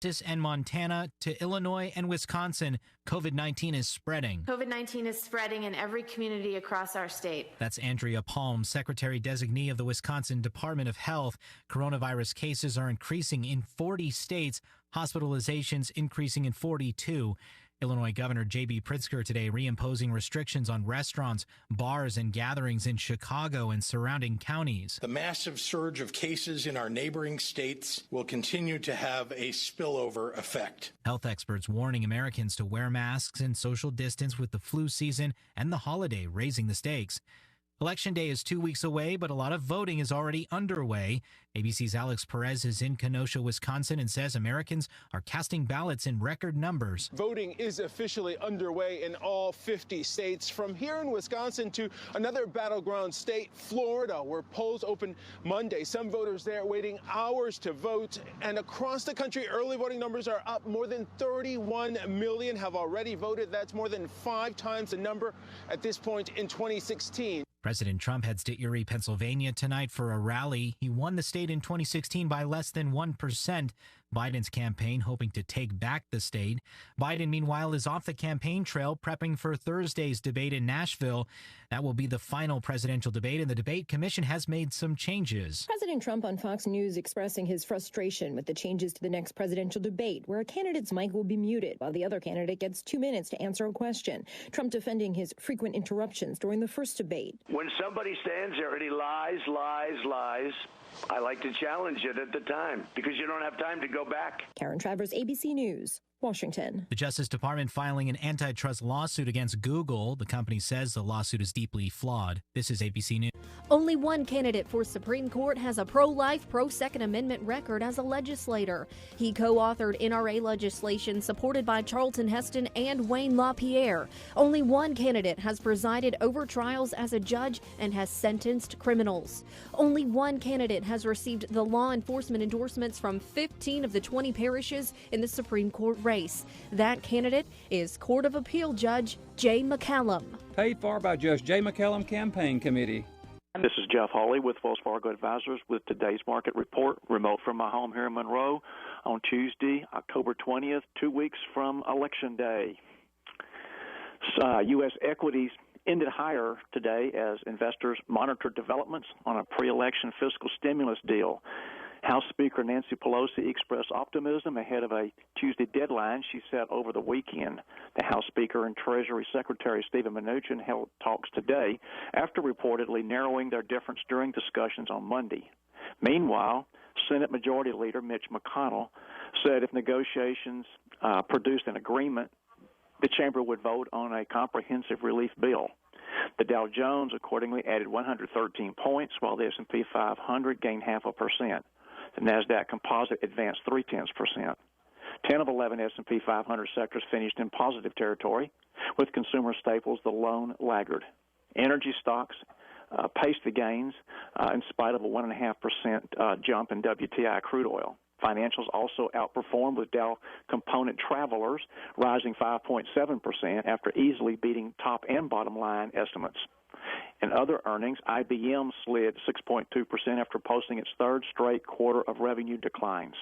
Texas and Montana to Illinois and Wisconsin, COVID-19 is spreading. COVID-19 is spreading in every community across our state. That's Andrea Palm, Secretary-designee of the Wisconsin Department of Health. Coronavirus cases are increasing in 40 states, hospitalizations increasing in 42. Illinois Governor J.B. Pritzker today reimposing restrictions on restaurants, bars, and gatherings in Chicago and surrounding counties. The massive surge of cases in our neighboring states will continue to have a spillover effect. Health experts warning Americans to wear masks and social distance with the flu season and the holiday raising the stakes. Election Day is 2 weeks away, but a lot of voting is already underway. ABC's Alex Perez is in Kenosha, Wisconsin, and says Americans are casting ballots in record numbers. Voting is officially underway in all 50 states. From here in Wisconsin to another battleground state, Florida, where polls open Monday. Some voters there waiting hours to vote. And across the country, early voting numbers are up. More than 31 million have already voted. That's more than 5 times the number at this point in 2016. President Trump heads to Erie, Pennsylvania tonight for a rally. He won the state in 2016 by less than 1%. Biden's campaign hoping to take back the state. Biden, meanwhile, is off the campaign trail, prepping for Thursday's debate in Nashville. That will be the final presidential debate, and the debate commission has made some changes. President Trump on Fox News expressing his frustration with the changes to the next presidential debate, where a candidate's mic will be muted while the other candidate gets 2 minutes to answer a question. Trump defending his frequent interruptions during the first debate. When somebody stands there and he lies, I like to challenge it at the time because you don't have time to go back. Karen Travers, ABC News, Washington. The Justice Department filing an antitrust lawsuit against Google. The company says the lawsuit is deeply flawed. This is ABC News. Only one candidate for Supreme Court has a pro-life, pro-Second Amendment record as a legislator. He co-authored NRA legislation supported by Charlton Heston and Wayne LaPierre. Only one candidate has presided over trials as a judge and has sentenced criminals. Only one candidate has received the law enforcement endorsements from 15 of the 20 parishes in the Supreme Court race. That candidate is Court of Appeal Judge Jay McCallum. Paid for by Judge Jay McCallum Campaign Committee. This is Jeff Hawley with Wells Fargo Advisors with today's market report, remote from my home here in Monroe on Tuesday, October 20th, 2 weeks from Election Day. U.S. equities ended higher today as investors monitored developments on a pre-election fiscal stimulus deal. House Speaker Nancy Pelosi expressed optimism ahead of a Tuesday deadline she set over the weekend. The House Speaker and Treasury Secretary Stephen Mnuchin held talks today after reportedly narrowing their difference during discussions on Monday. Meanwhile, Senate Majority Leader Mitch McConnell said if negotiations produced an agreement, the chamber would vote on a comprehensive relief bill. The Dow Jones accordingly added 113 points, while the S&P 500 gained 0.5%. The NASDAQ Composite advanced 0.3%. 10 of 11 S&P 500 sectors finished in positive territory, with consumer staples the lone laggard. Energy stocks paced the gains in spite of a 1.5% jump in WTI crude oil. Financials also outperformed, with Dow component travelers rising 5.7% after easily beating top and bottom line estimates. In other earnings, IBM slid 6.2% after posting its third straight quarter of revenue declines.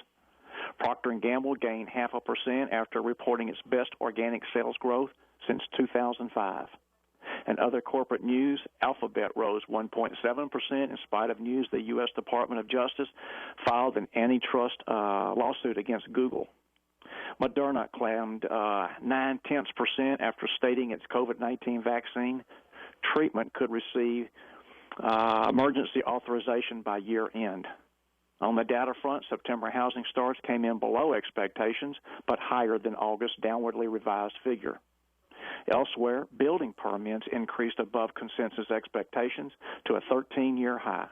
Procter & Gamble gained 0.5% after reporting its best organic sales growth since 2005. In other corporate news, Alphabet rose 1.7% in spite of news the U.S. Department of Justice filed an antitrust lawsuit against Google. Moderna claimed 0.9% after stating its COVID-19 vaccine treatment could receive emergency authorization by year end. On the data front, September housing starts came in below expectations, but higher than August's downwardly revised figure. Elsewhere, building permits increased above consensus expectations to a 13-year high.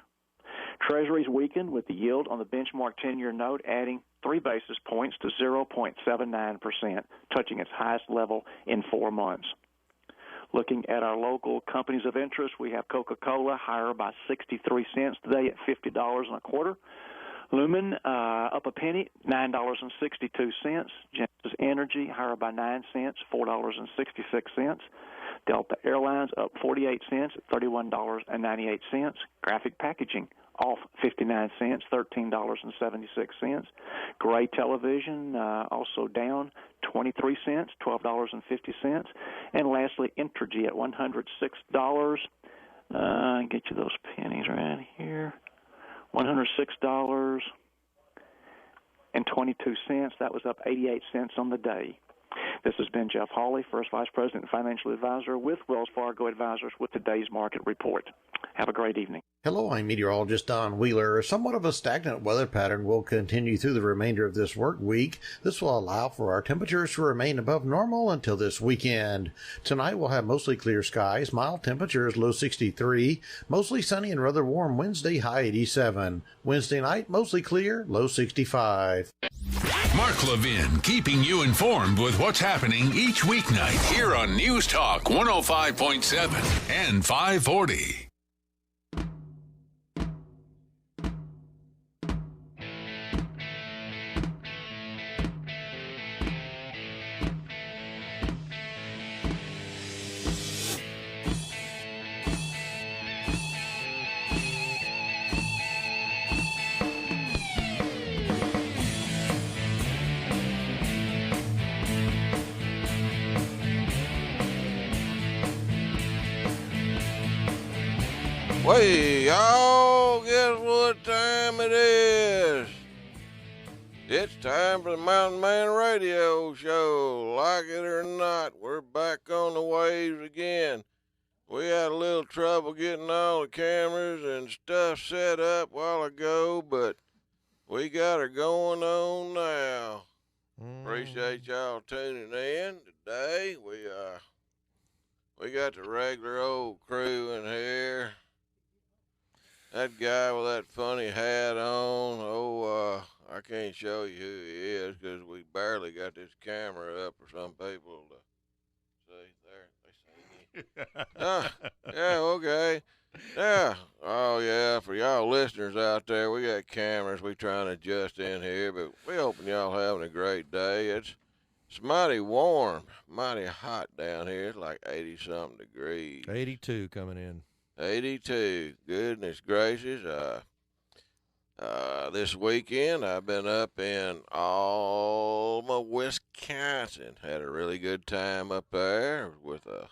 Treasuries weakened, with the yield on the benchmark 10-year note adding 3 basis points to 0.79%, touching its highest level in 4 months. Looking at our local companies of interest, we have Coca-Cola higher by 63 cents today at $50.25. Lumen up a penny, $9.62. Genesis Energy higher by 9 cents, $4.66. Delta Airlines up 48 cents at $31.98. Graphic Packaging off 59 cents, $13.76. Gray television also down 23 cents, $12.50. And lastly, Entergy at $106. Get you those pennies right here. $106.22. That was up 88 cents on the day. This has been Jeff Hawley, First Vice President and Financial Advisor with Wells Fargo Advisors with today's market report. Have a great evening. Hello, I'm meteorologist Don Wheeler. Somewhat of a stagnant weather pattern will continue through the remainder of this work week. This will allow for our temperatures to remain above normal until this weekend. Tonight we'll have mostly clear skies, mild temperatures, low 63, mostly sunny and rather warm Wednesday, high 87. Wednesday night, mostly clear, low 65. Mark Levin, keeping you informed with what's happening each weeknight here on News Talk 105.7 and 540. Hey, y'all, guess what time it is? It's time for the Mountain Man Radio Show. Like it or not, we're back on the waves again. We had a little trouble getting all the cameras and stuff set up a while ago, but we got her going on now. Appreciate y'all tuning in today. We got the regular old crew in here. That guy with that funny hat on, I can't show you who he is because we barely got this camera up for some people to see. There, they see me. Yeah, okay. Yeah. Oh, yeah, for y'all listeners out there, we got cameras we trying to adjust in here, but we hoping y'all having a great day. It's mighty warm, mighty hot down here. It's like 80-something degrees. 82 coming in. 82. Goodness gracious. This weekend I've been up in Alma, Wisconsin. Had a really good time up there with a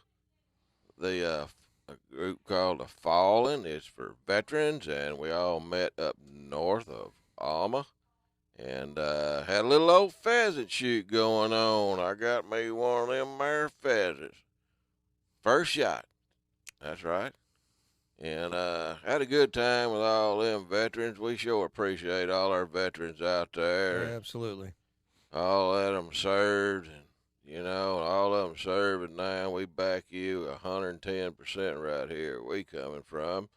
group called the Fallen. It's for veterans, and we all met up north of Alma and had a little old pheasant shoot going on. I got me one of them there pheasants. First shot. That's right. And had a good time with all them veterans. We sure appreciate all our veterans out there. Yeah, absolutely. All of them served, and, all of them serving now. We back you 110% right here where we coming from.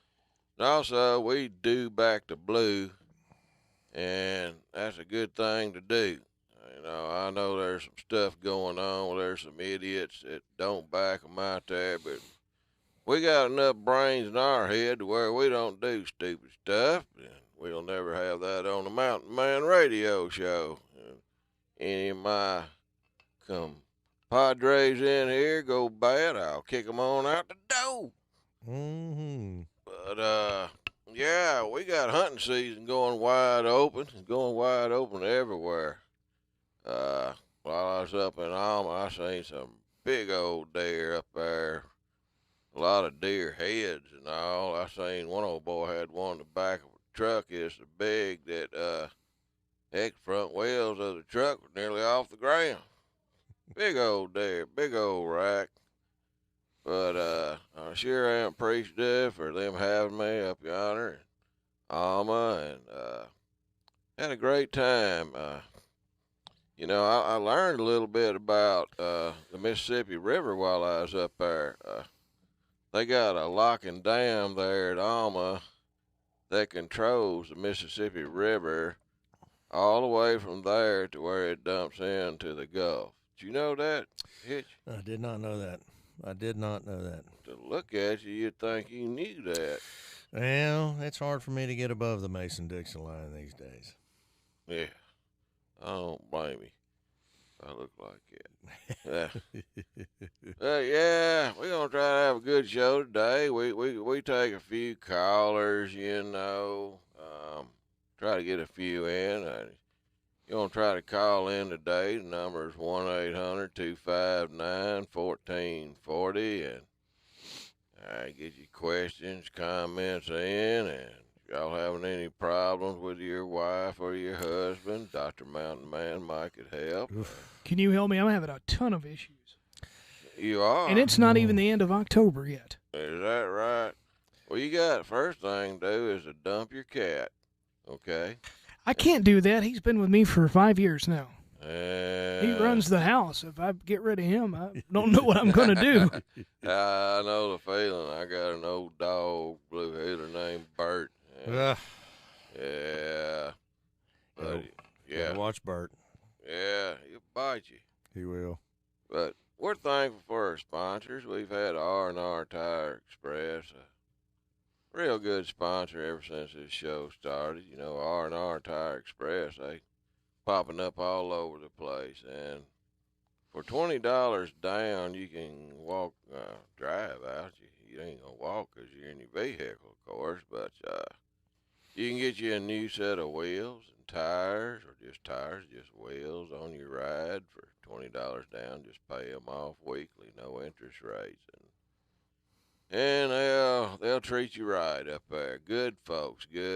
And also, we do back the blue, and that's a good thing to do. I know there's some stuff going on. There's some idiots that don't back them out there, but we got enough brains in our head to where we don't do stupid stuff, and we'll never have that on the Mountain Man Radio Show. Any of my compadres in here go bad, I'll kick them on out the door. Mm-hmm. But, yeah, we got hunting season going wide open. It's going wide open everywhere. While I was up in Alma, I seen some big old deer up there. A lot of deer heads and all. I seen one old boy had one in the back of a truck. It's so big that heck, front wheels of the truck were nearly off the ground. Big old deer, big old rack. But I sure am appreciative for them having me up yonder in Alma, and had a great time. I learned a little bit about the Mississippi River while I was up there. They got a lock and dam there at Alma that controls the Mississippi River all the way from there to where it dumps into the Gulf. Did you know that, Hitch? I did not know that. To look at you, you'd think you knew that. Well, it's hard for me to get above the Mason-Dixon line these days. Yeah, I don't blame you. I look like it. Yeah, we're going to try to have a good show today. We take a few callers, you know, try to get a few in. You're going to try to call in today. The number is 1-800-259-1440, and get your questions, comments in, and y'all having any problems with your wife or your husband, Dr. Mountain Man Mike could help. Can you help me? I'm having a ton of issues. You are? And it's not even the end of October yet. Is that right? Well, you got first thing to do is to dump your cat, okay? I can't do that. He's been with me for 5 years now. And He runs the house. If I get rid of him, I don't know what I'm going to do. I know the feeling. I got an old dog, blue heeler named Bert. Yeah. Gotta watch Bert. Yeah, he'll bite you. He will. But we're thankful for our sponsors. We've had R&R Tire Express, a real good sponsor ever since this show started. You know, R&R Tire Express, they popping up all over the place. And for $20 down, you can walk, drive out. You ain't going to walk because you're in your vehicle, of course, but you can get you a new set of wheels and tires, or just tires, just wheels on your ride for $20 down. Just pay them off weekly, no interest rates. And they'll treat you right up there. Good folks. And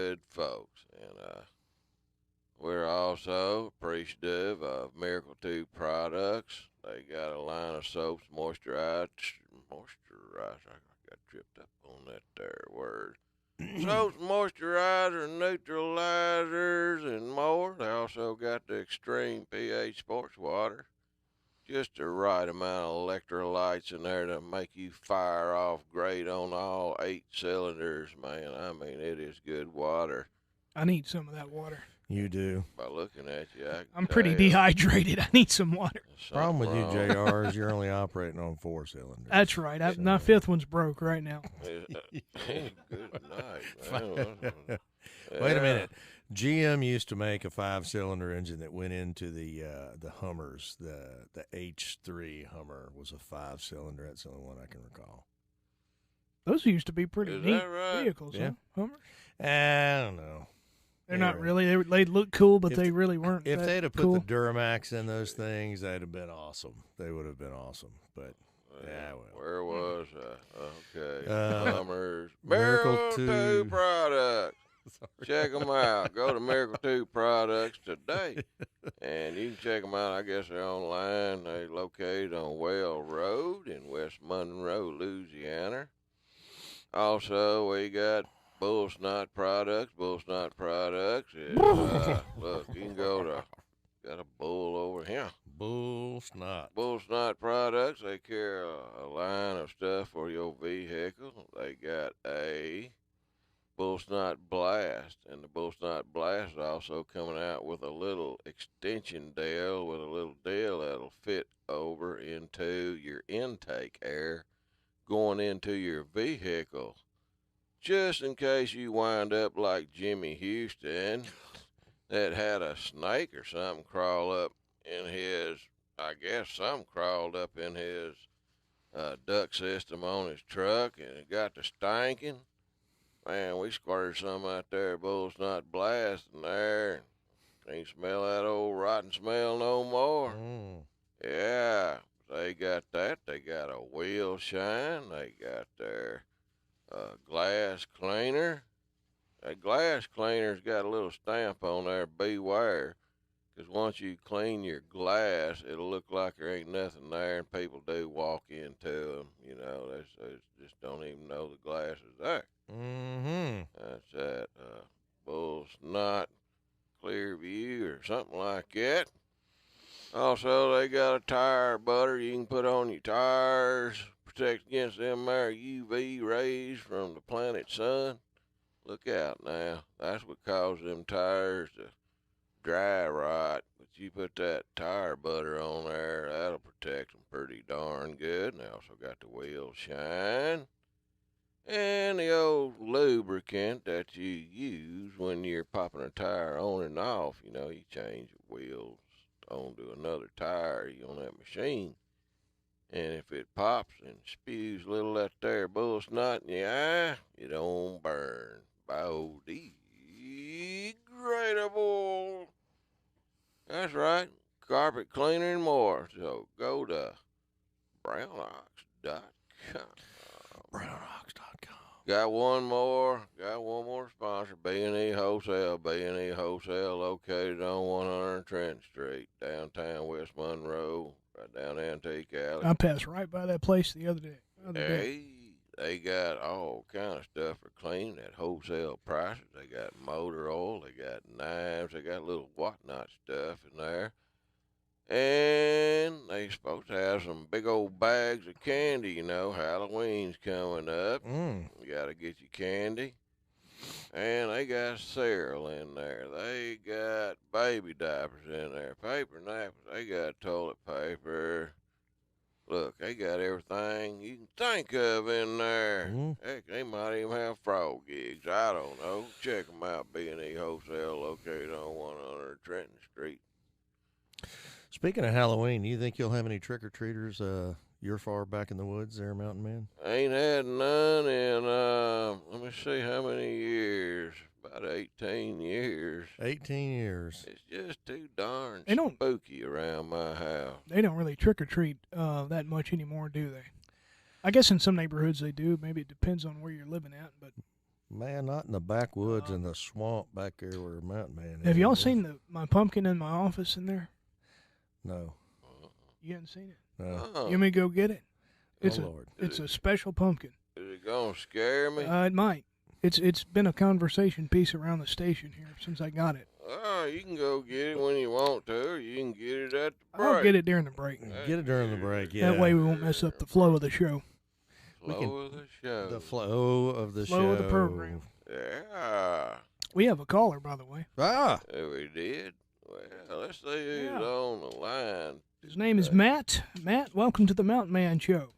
we're also appreciative of Miracle 2 products. They got a line of soaps, moisturize. I got tripped up on that there word. Soaps, moisturizer, neutralizers, and more. They also got the Extreme pH sports water. Just the right amount of electrolytes in there to make you fire off great on all 8 cylinders, man. I mean, it is good water. I need some of that water. You do. By looking at you, I'm pretty dehydrated. I need some water. Problem with you, JR, is you're only operating on 4 cylinders. That's right. My 5th one's broke right now. Good night, man. Wait a minute. GM used to make a 5-cylinder engine that went into the Hummers. The H3 Hummer was a 5-cylinder. That's the only one I can recall. Those used to be pretty neat vehicles, yeah. Huh? Hummers? I don't know. They're not really. They look cool, but they really weren't. If they'd have put cool. the Duramax in those things, they'd have been awesome. They would have been awesome. But yeah, well. Where was I? Okay. Hummers. Miracle 2 products. Check them out. Go to Miracle 2 Products today, and you can check them out. I guess they're online. They're located on Well Road in West Monroe, Louisiana. Also, we got Bull Snot Products. Bull Snot Products is, look, you can go to, got a bull over here. Bull Snot. Bull Snot Products, they carry a line of stuff for your vehicle. They got a Bull Snot Blast, and the Bull Snot Blast is also coming out with a little extension deal with a little deal that'll fit over into your intake air going into your vehicle. Just in case you wind up like Jimmy Houston that had a snake or something crawl up in his, I guess something crawled up in his duct system on his truck and it got to stinking. Man, we squirted some out there, Bull Snot Blast in there. Can't smell that old rotten smell no more. Yeah, they got that. They got a wheel shine. They got their glass cleaner. That glass cleaner's got a little stamp on there, beware. Because once you clean your glass, it'll look like there ain't nothing there, and people do walk into them. You know, they just don't even know the glass is there. Mm-hmm. That's that Bull Snot Clearview or something like that. Also, they got a tire butter you can put on your tires, protect against them there UV rays from the planet sun. Look out now. That's what causes them tires to dry rot. But you put that tire butter on there, that'll protect them pretty darn good. And they also got the wheel shine. And the old lubricant that you use when you're popping a tire on and off. You know, you change your wheels onto another tire on that machine. And if it pops and spews a little of that there bull snot in your eye, it don't burn. Biodegradable. That's right. Carpet cleaner and more. So go to brownox.com. Brownox.com. Got one more sponsor. B&E Wholesale. B&E Wholesale located on 100 Trent Street, downtown West Monroe, right down Antique Alley. I passed right by that place the other day. Hey, they got all kind of stuff for cleaning at wholesale prices. They got motor oil, they got knives, they got little whatnot stuff in there. And they supposed to have some big old bags of candy, you know. Halloween's coming up. You got to get your candy. And they got cereal in there. They got baby diapers in there, paper napkins. They got toilet paper. Look, they got everything you can think of in there. Heck, they might even have frog gigs. I don't know. Check them out. B&E Wholesale located on 100 Trenton Street. Speaking of Halloween, you think you'll have any trick-or-treaters you're far back in the woods there, Mountain Man? I ain't had none in, let me see how many years. About 18 years. 18 years. It's just too darn They don't- spooky around my house. They don't really trick-or-treat that much anymore, do they? I guess in some neighborhoods they do. Maybe it depends on where you're living at. But Man, not in the backwoods and the swamp back there where Mountain Man is. have y'all seen my pumpkin in my office in there? No. You haven't seen it? No. Oh. You want me to go get it? It's Lord. It's a special pumpkin. Is it going to scare me? It might. It's been a conversation piece around the station here since I got it. Oh, you can go get it when you want to, or you can get it at the break. I'll get it during the break. Get it during the break, yeah. That way we won't mess up the flow of the show. Flow of the show. The flow of the show. Flow of the program. Yeah. We have a caller, by the way. Ah. We did. Well, let's see who's on the line. His name is Matt. Matt, welcome to the Mountain Man Show.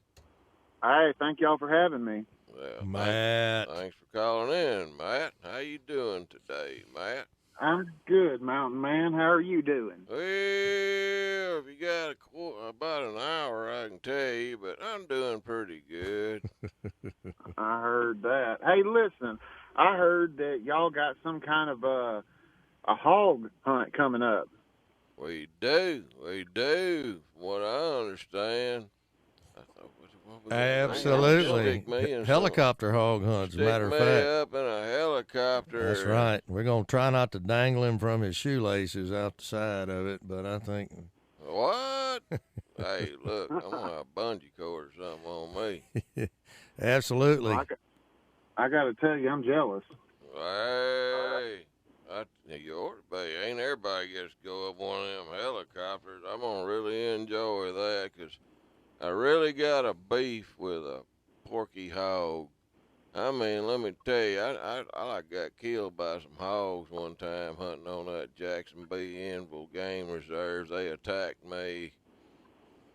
Hey, thank y'all for having me. Well, Matt. Thanks for calling in, Matt. How you doing today, Matt? I'm good, Mountain Man. How are you doing? Well, if you got about an hour, I can tell you, but I'm doing pretty good. I heard that. Hey, listen, I heard that y'all got some kind of a hog hunt coming up. We do. From what I understand. I thought, what was Absolutely. Stick me in Helicopter hog hunts, as a matter of fact. Stick me up in a helicopter. That's right. We're going to try not to dangle him from his shoelaces out the side of it, but I think... What? Hey, look, I'm going to have a bungee cord or something on me. Absolutely. I got to tell you, I'm jealous. Hey, you ought to be. Ain't everybody gets to go up one of them helicopters. I'm going to really enjoy that because I really got a beef with a porky hog. I mean, let me tell you, I got killed by some hogs one time hunting on that Jackson B. Enville Game Reserve. They attacked me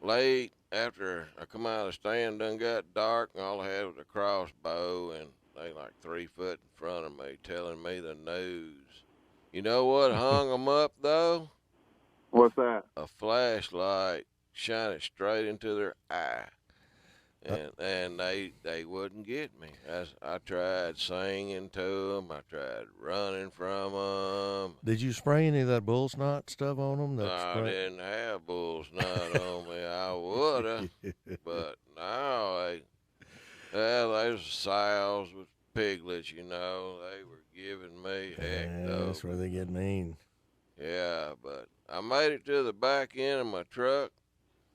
late after I come out of the stand, done got dark, and all I had was a crossbow, and they like 3 foot in front of me telling me the news. You know what hung them up, though? What's that? A flashlight shining straight into their eye. And they wouldn't get me. I tried singing to them. I tried running from them. Did you spray any of that bull snot stuff on them? No, I didn't have bull snot on me. I would have. But no, they was sows with piglets, you know. They were giving me heck, though. That's where they get mean. Yeah, but I made it to the back end of my truck.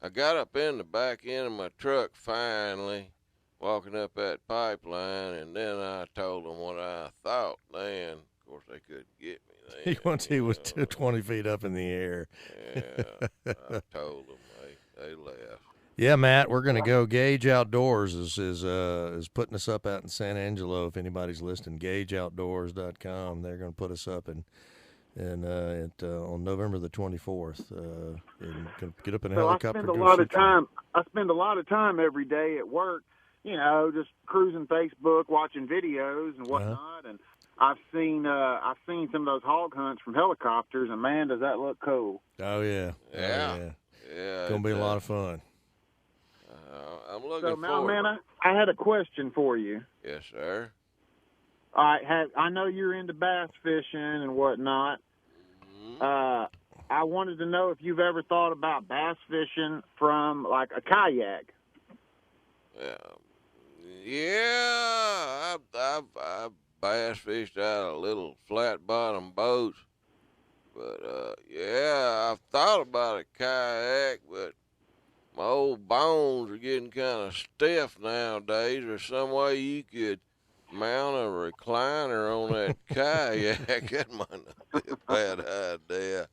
I got up in the back end of my truck finally, walking up that pipeline, and then I told them what I thought then. Of course, they couldn't get me then. Once he was 20 feet up in the air. Yeah, I told them. They left. Yeah, Matt, we're going to go. Gage Outdoors is putting us up out in San Angelo. If anybody's listening, GageOutdoors.com. They're going to put us up on November the 24th. And get up in a helicopter. I spend a lot of time every day at work, you know, just cruising Facebook, watching videos and whatnot. And I've seen some of those hog hunts from helicopters, and man, does that look cool. Oh yeah. Yeah. Oh, yeah. Yeah. It's gonna be a lot of fun. I'm looking So, forward. man, I had a question for you. Yes, sir. All right, I know you're into bass fishing and whatnot. I wanted to know if you've ever thought about bass fishing from like a kayak. Yeah, I've bass fished out of little flat bottom boats, but yeah, I've thought about a kayak, but my old bones are getting kind of stiff nowadays. There's some way you could mount a recliner on that kayak. That might not be a bad idea.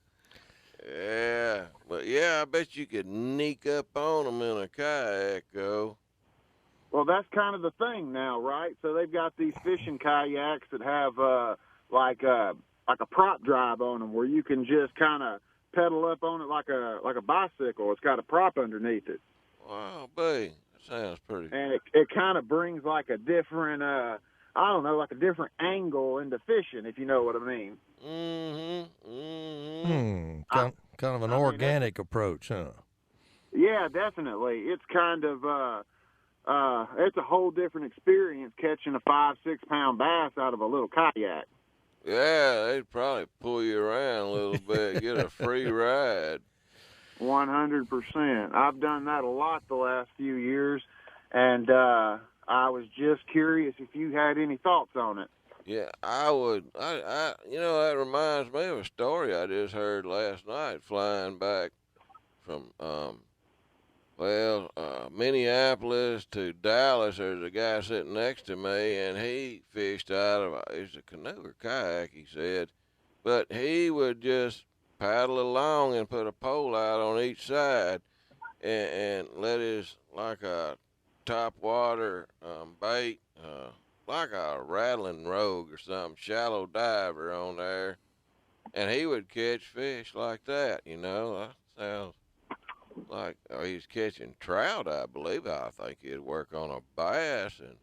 Yeah, but yeah, I bet you could sneak up on them in a kayak, though. Well, that's kind of the thing now, right? So they've got these fishing kayaks that have like a prop drive on them, where you can just kind of pedal up on it like a bicycle. It's got a prop underneath it. Wow, babe, that sounds pretty. And it kind of brings like a different, like a different angle into fishing, if you know what I mean. Kind of an organic approach, huh? Yeah, definitely. It's kind of it's a whole different experience catching a 5-6 pound bass out of a little kayak. Yeah, they'd probably pull you around a little bit, get a free ride. 100%. I've done that a lot the last few years, and I was just curious if you had any thoughts on it. Yeah, I would. That reminds me of a story I just heard last night flying back from, Minneapolis to Dallas. There's a guy sitting next to me, and he fished out of it's a canoe or kayak, he said, but he would just paddle along and put a pole out on each side and let his, like a top water bait, like a rattling rogue or something, shallow diver on there, and he would catch fish like that, That sounds like he's catching trout, I believe. I think he'd work on a bass, and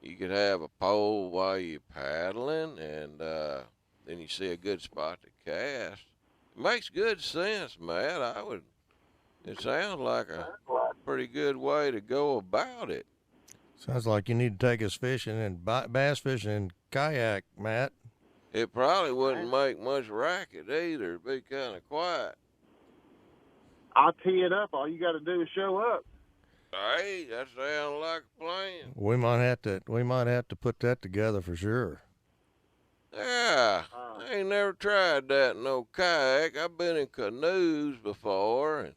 you could have a pole while you're paddling, and then you see a good spot to cast. It makes good sense, Matt. It sounds like a pretty good way to go about it. Sounds like you need to take us fishing and bass fishing and kayak, Matt. It probably wouldn't make much racket either. It'd be kind of quiet. I'll tee it up. All you got to do is show up. Hey, that sounds like a plan. We might have to put that together for sure. Yeah, I ain't never tried that in no kayak. I've been in canoes before and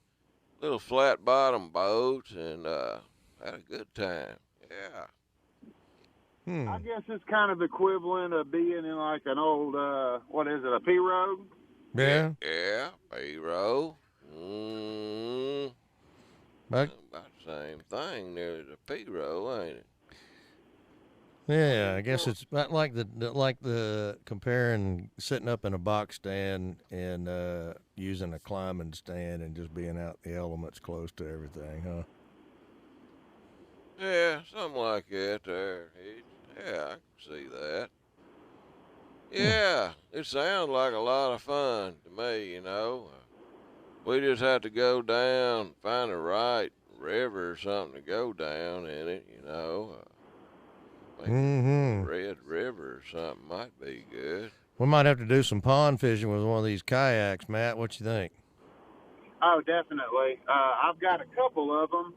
little flat bottom boats, and had a good time. Yeah. I guess it's kind of equivalent of being in like an old, a pirogue? Yeah. Yeah, pirogue. About the same thing there as a pirogue, ain't it? Yeah, I guess it's about like the comparing sitting up in a box stand and using a climbing stand and just being out in the elements close to everything, huh? Yeah, something like that there. Yeah, I can see that. Yeah, it sounds like a lot of fun to me, We just have to go down, find the right river or something to go down in it, Red River or something might be good. We might have to do some pond fishing with one of these kayaks, Matt. What you think? Oh, definitely. I've got a couple of them,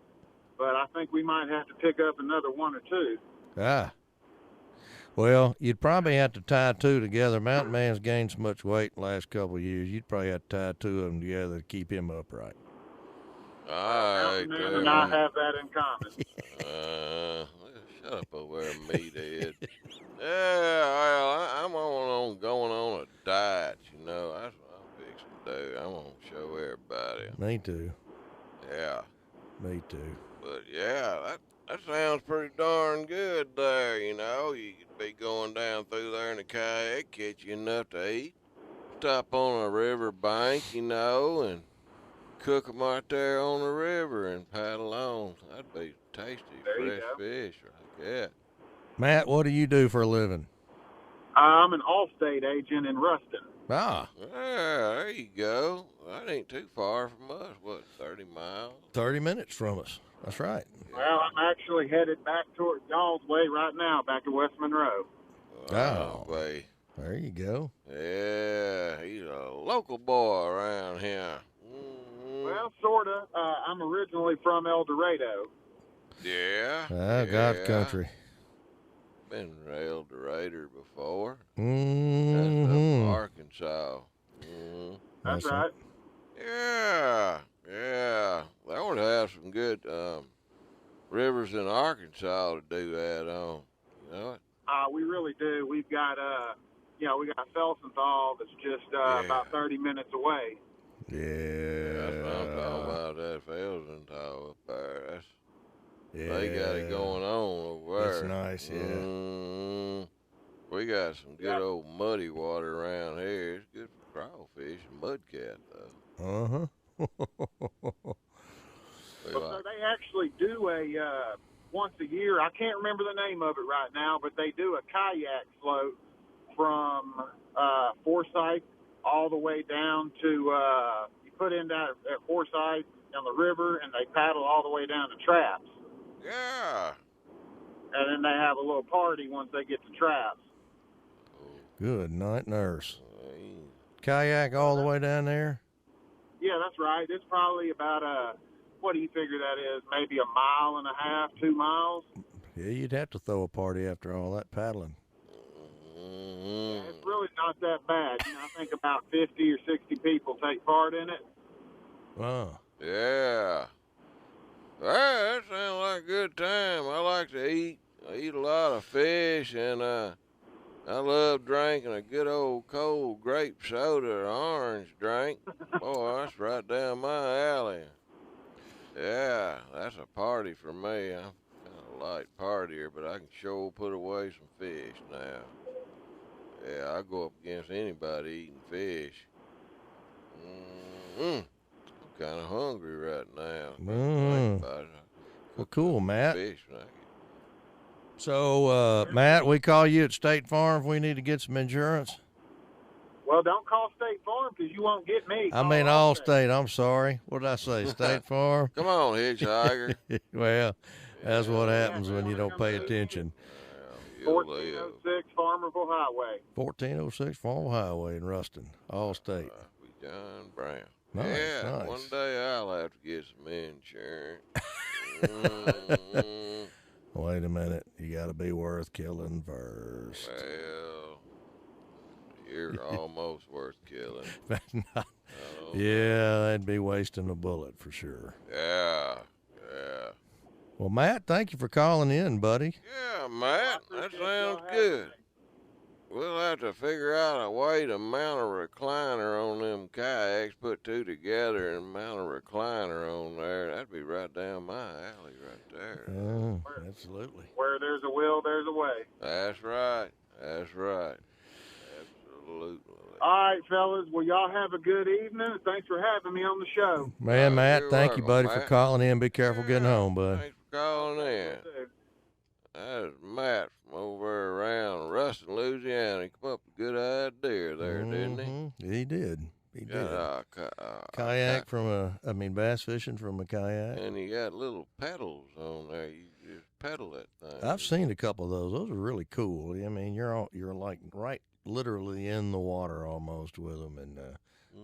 but I think we might have to pick up another one or two. Well, you'd probably have to tie two together. Mountain Man's gained so much weight in the last couple of years, you'd probably have to tie two of them together to keep him upright. Mountain Man and I have that in common. Shut up over there, meathead. Yeah, I'm going on a diet, That's what I'm fixing to do. I'm going to show everybody. Me too. Yeah. Me too. But, yeah, that sounds pretty darn good there, You could be going down through there in a kayak, catch you enough to eat, stop on a river bank, and cook them right there on the river and paddle on. That'd be tasty, fresh fish right there. Matt, what do you do for a living? I'm an Allstate agent in Ruston. Ah. Yeah, there you go. That ain't too far from us. What, 30 miles? 30 minutes from us. That's right. Well, I'm actually headed back toward y'all's way right now, back to West Monroe. Oh, boy. There you go. Yeah, he's a local boy around here. Well, sort of. I'm originally from El Dorado. Yeah. God country. Been to El Dorado before. Mm-hmm. That's up Arkansas. That's right. Yeah. They ought to have some good rivers in Arkansas to do that on. You know it? We really do. We've got, we got Felsenthal that's just about 30 minutes away. Yeah. That's what I'm talking about, that Felsenthal up there. They got it going on over there. That's nice, yeah. We got some good old muddy water around here. It's good for crawfish and mudcat, though. So they actually do a once a year. I can't remember the name of it right now, but they do a kayak float from Forsyth all the way down to you put in that at Forsyth on the river, and they paddle all the way down to Traps. Yeah. And then they have a little party once they get to Traps. Good night, nurse. Kayak all the way down there? Yeah, that's right. It's probably about what do you figure that is? Maybe a mile and a half, 2 miles? Yeah, you'd have to throw a party after all that paddling. Yeah, it's really not that bad. I think about 50 or 60 people take part in it. Wow. Yeah. That sounds like a good time. I like to eat. I eat a lot of fish, and I love drinking a good old cold grape soda or orange drink. Boy, that's right down my alley. Yeah, that's a party for me. I'm kind of a light partier, but I can sure put away some fish now. Yeah, I go up against anybody eating fish. I'm kind of hungry right now. Well, cool, Matt. Fish, So, Matt, we call you at State Farm if we need to get some insurance? Well, don't call State Farm because you won't get me. I mean Allstate. I'm sorry. What did I say? State Farm? Come on, hitchhiker. Well, that's what happens when you don't pay attention. 1406 Farmerville Highway. 1406 Farmerville Highway in Ruston. Allstate. John Brown. Nice, yeah, nice. One day I'll have to get some insurance. Wait a minute. You got to be worth killing first. Well, you're almost worth killing. Yeah, that'd be wasting a bullet for sure. Yeah. Well, Matt, thank you for calling in, buddy. Yeah, Matt, that sounds good. We'll have to figure out a way to mount a recliner on them kayaks, put two together and mount a recliner on there. That'd be right down my alley right there. Absolutely. Where there's a will, there's a way. That's right. Absolutely. All right, fellas. Well, y'all have a good evening. Thanks for having me on the show. Man, Matt, thank you, buddy, Matt. for calling in. Be careful getting home, bud. Thanks for calling in. That's Matt from over around Ruston, Louisiana. He come up with a good idea there, didn't he? He did. He did. Kayak from bass fishing from a kayak. And you got little pedals on there. You just pedal that thing. I've seen a couple of those. Those are really cool. I mean, you're like right literally in the water almost with them, and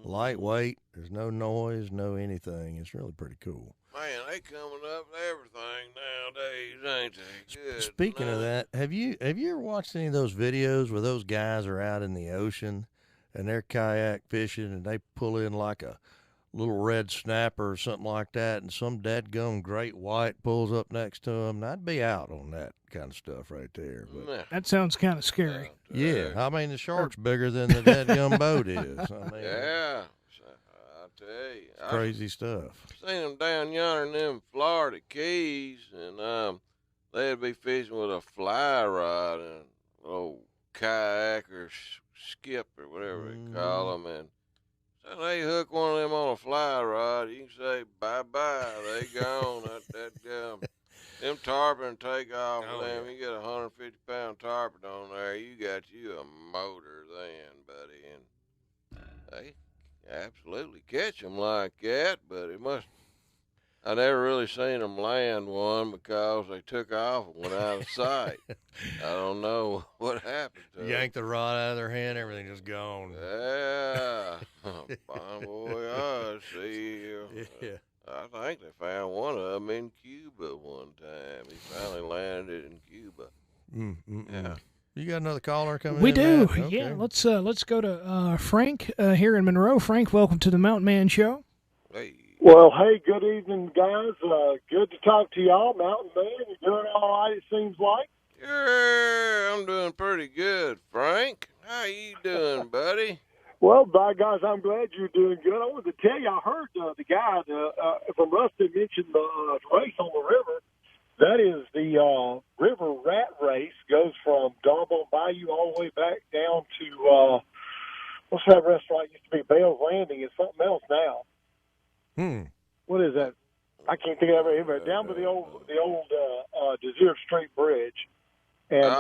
lightweight. There's no noise, no anything. It's really pretty cool. Man, they coming up with everything nowadays, ain't they? Good Speaking of that, have you ever watched any of those videos where those guys are out in the ocean and they're kayak fishing and they pull in like a little red snapper or something like that, and some dadgum great white pulls up next to them? I'd be out on that kind of stuff right there. But that sounds kind of scary. yeah, I mean the shark's bigger than the dadgum boat is. I mean, yeah. I'll tell you. Crazy stuff. Seen them down yonder in them Florida Keys, and they'd be fishing with a fly rod and old kayak or skip or whatever they call them, and so they hook one of them on a fly rod. You can say bye-bye. They gone. Them tarpon take off with them. You get a 150-pound tarpon on there, you got you a motor then, buddy. And they absolutely catch them like that, but it must. I never really seen them land one because they took off and went out of sight. I don't know what happened to them. Yanked the rod out of their hand, everything just gone. Yeah. Bon voyage. See, Yeah. I think they found one of them in Cuba one time. He finally landed in Cuba. Yeah. You got another caller coming We in? do. Matt? Okay. Yeah, let's go to Frank here in Monroe. Frank, welcome to the Mountain Man Show. Hey. Well, hey, good evening, guys. Good to talk to y'all, Mountain Man. You doing all right, it seems like? Yeah, I'm doing pretty good, Frank. How you doing, buddy? Well, by guys, I'm glad you're doing good. I wanted to tell you, I heard the guy from Rusty mentioned the race on the river. That is the River Rat Race. Goes from Darbone Bayou all the way back down to, what's that restaurant? Used to be Bell's Landing. It's something else now. What is that? I can't think of it. Down by the old Desert Street Bridge. And, yeah.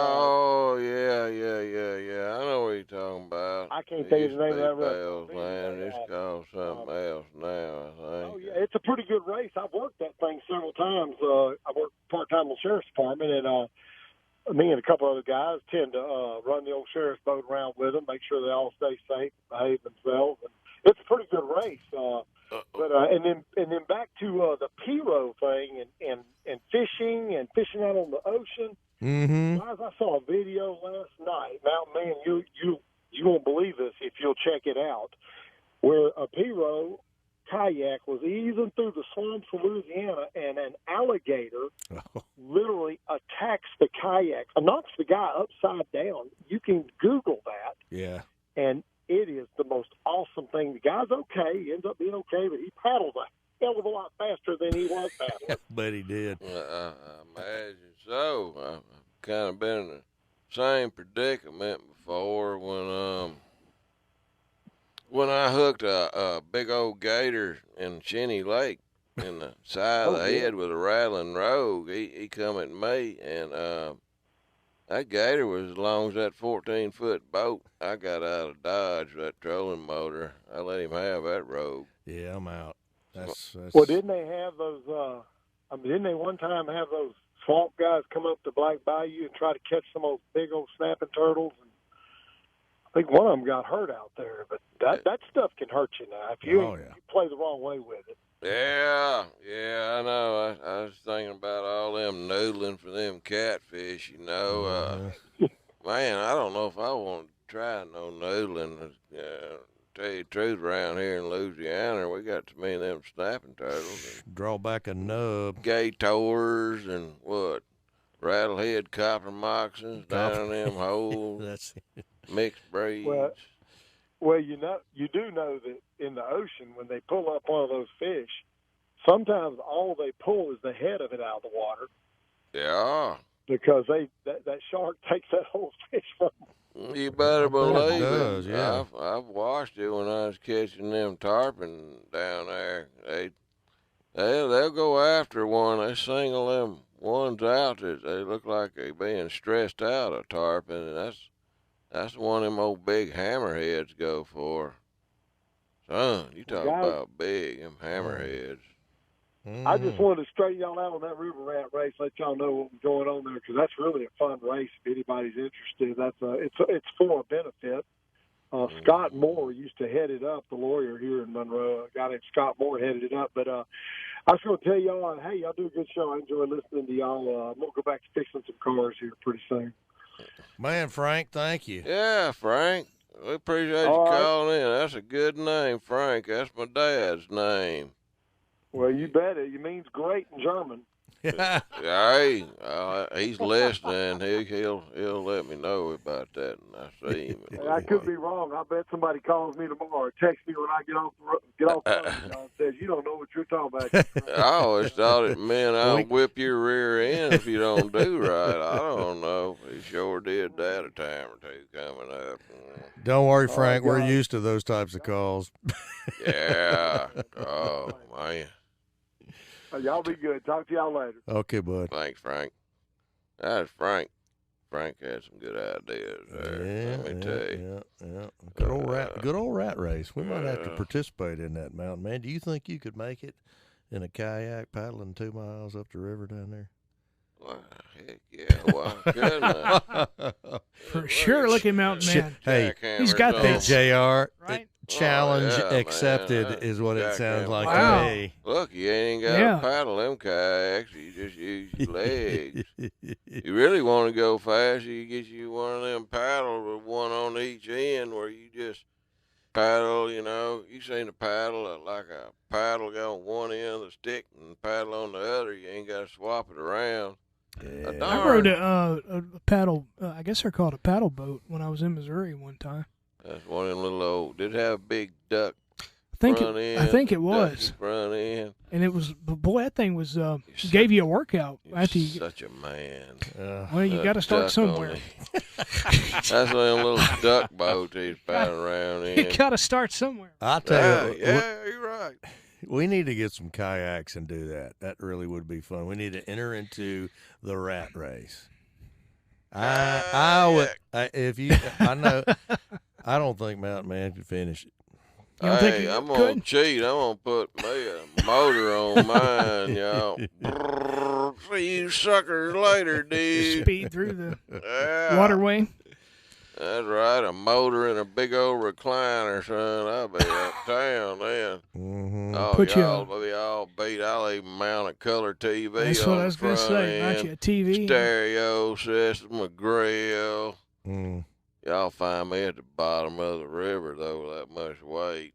I know what you're talking about. I can't think of the name of that restaurant. It's called something else now, I think. Oh, yeah, it's a pretty good race. I've worked that thing several times. I work part-time in the Sheriff's Department, and me and a couple other guys tend to run the old Sheriff's boat around with them, make sure they all stay safe, behave themselves. And it's a pretty good race. But and then back to the Piro thing and fishing out on the ocean. Guys, I saw a video last night. Mountain Man, you won't believe this if you'll check it out, where a Piro kayak was easing through the swamps of Louisiana, and an alligator literally attacks the kayak, knocks the guy upside down. You can Google that. Yeah. And it is the most awesome thing. The guy's okay. He ends up being okay, but he paddles a hell of a lot faster than he was paddling. But he did. I imagine so. I've kind of been in the same predicament before when I hooked a big old gator in Shinny Lake in the side of the head with a rattling rogue. He come at me, and that gator was as long as that 14-foot boat. I got out of Dodge with that trolling motor. I let him have that rogue. Yeah, I'm out. That's... Well, didn't they have those? Didn't they one time have those swamp guys come up to Black Bayou and try to catch some of those big old snapping turtles? And I think one of them got hurt out there. But that stuff can hurt you now if you play the wrong way with it. Yeah, I know. I was thinking about all them noodling for them catfish, you know. Man, I don't know if I want to try no noodling. Tell you the truth, around here in Louisiana, we got too many of them snapping turtles. Draw back a nub. Gators and what? Rattlehead copper moccasins down in them holes. That's it. Mixed breeds. Well, you do know that in the ocean, when they pull up one of those fish, sometimes all they pull is the head of it out of the water. Yeah. Because that shark takes that whole fish from them. You better believe it. Does, yeah. I've watched it when I was catching them tarpon down there. They'll go after one. They single them ones out that they look like they being stressed out, a tarpon, and that's the one them old big hammerheads go for. Son, you talk about big, them hammerheads. I just wanted to straighten y'all out on that river rat race, let y'all know what was going on there, because that's really a fun race if anybody's interested. It's for a benefit. Scott Moore used to head it up, the lawyer here in Monroe. A guy named Scott Moore headed it up. But I was going to tell y'all, hey, y'all do a good show. I enjoy listening to y'all. I'm going to go back to fixing some cars here pretty soon. Man, Frank, thank you. Yeah, Frank. We appreciate you calling in. That's a good name, Frank. That's my dad's name. Well, you bet it. It means great in German. Hey, he's listening. He'll let me know about that, and I see him. I could be wrong. I bet somebody calls me tomorrow or texts me when I get off the phone and says, "You don't know what you're talking about." I always thought it meant I'll whip your rear end if you don't do right. I don't know. He sure did that a time or two coming up. Don't worry, Frank. We're used to those types of calls. Yeah. Oh man. Y'all be good. Talk to y'all later. Okay, bud. Thanks, Frank. That's Frank. Frank had some good ideas there. Let me tell you. Yeah. Good old rat race. We might have to participate in that, Mountain Man. Do you think you could make it in a kayak paddling 2 miles up the river down there? Well, heck yeah. Why couldn't I? For sure, look at Mountain Man. Hey, he's got this. JR, right? Challenge accepted man. is what it sounds like Wow. to me. Look, you ain't got to paddle them kayaks. You just use your legs. You really want to go fast, you get you one of them paddles with one on each end where you just paddle, you know. You seen a paddle like a paddle got on one end of the stick and paddle on the other. You ain't got to swap it around. Yeah. I rode a paddle, I guess they're called a paddle boat when I was in Missouri one time. That's one of them little old, did it have a big duck I think it was. Front end. And it was, boy, that thing was, gave you a workout. After you, such a man. well, you got to start somewhere. That's one of them little duck boats he's paddling around in. You got to start somewhere. I'll tell you. Yeah, you're right. We need to get some kayaks and do that. That really would be fun. We need to enter into the rat race. I know. I don't think Mountain Man could finish it. Hey, I'm going to cheat. I'm going to put me a motor on mine, y'all. See you suckers later, dude. Speed through the waterway. That's right, a motor and a big old recliner, son. I'll be uptown then. Mm-hmm. Oh, y'all be all beat. I'll even mount a color TV. That's on what I was going to say. Mount you a TV. Stereo system, a grill. Mm. Y'all find me at the bottom of the river, though, with that much weight.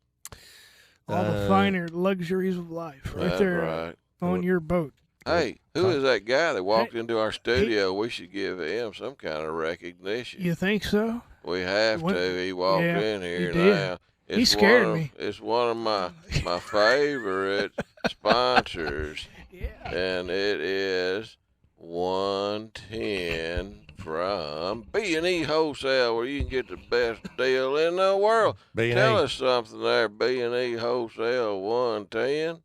All the finer luxuries of life right there on your boat. Hey, who is that guy that walked into our studio? We should give him some kind of recognition. You think so? We have to. He walked in here he did. now. He scared me. It's one of my favorite sponsors, and it is 110 from B&E Wholesale, where you can get the best deal in the world. B&E. Tell us something there, B&E Wholesale 110.